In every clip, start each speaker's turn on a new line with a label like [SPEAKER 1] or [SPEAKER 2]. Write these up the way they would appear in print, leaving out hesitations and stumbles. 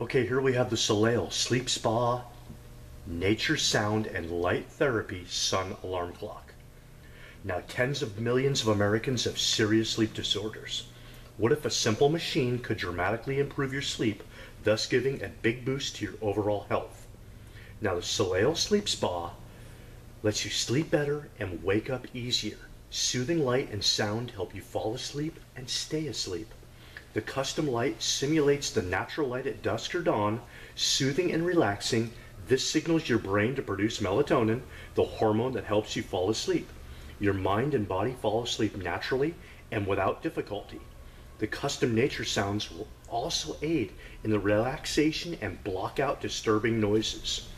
[SPEAKER 1] Okay, here we have the Soleil Sleep Spa Nature Sound and Light Therapy Sun Alarm Clock. Now, tens of millions of Americans have serious sleep disorders. What if a simple machine could dramatically improve your sleep, thus giving a big boost to your overall health? Now, the Soleil Sleep Spa lets you sleep better and wake up easier. Soothing light and sound help you fall asleep and stay asleep. The custom light simulates the natural light at dusk or dawn, soothing and relaxing. This signals your brain to produce melatonin, the hormone that helps you fall asleep. Your mind and body fall asleep naturally and without difficulty. The custom nature sounds will also aid in the relaxation and block out disturbing noises.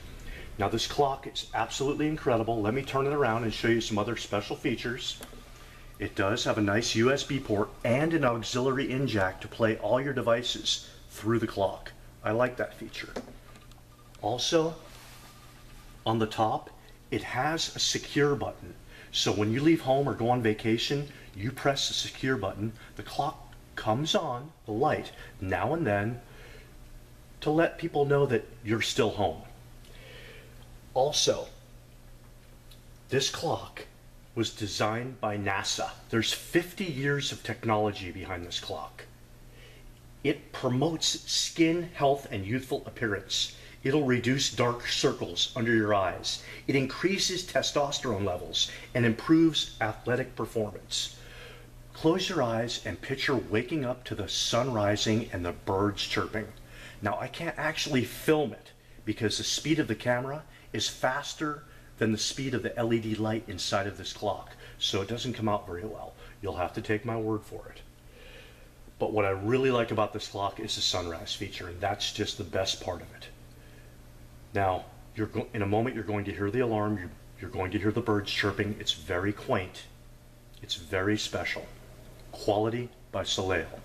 [SPEAKER 1] Now, this clock is absolutely incredible. Let me turn it around and show you some other special features. It does have a nice USB port and an auxiliary in jack to play all your devices through the clock. I like that feature. Also, on the top, it has a secure button. So when you leave home or go on vacation, you press the secure button, the clock comes on, the light, now and then, to let people know that you're still home. Also, this clock was designed by NASA. There's 50 years of technology behind this clock. It promotes skin health and youthful appearance. It'll reduce dark circles under your eyes. It increases testosterone levels and improves athletic performance. Close your eyes and picture waking up to the sun rising and the birds chirping. Now, I can't actually film it because the speed of the camera is faster than the speed of the LED light inside of this clock, so it doesn't come out very well. You'll have to take my word for it. But what I really like about this clock is the sunrise feature, and that's just the best part of it. Now, in a moment you're going to hear the alarm, you're going to hear the birds chirping. It's very quaint. It's very special. Quality by Soleil.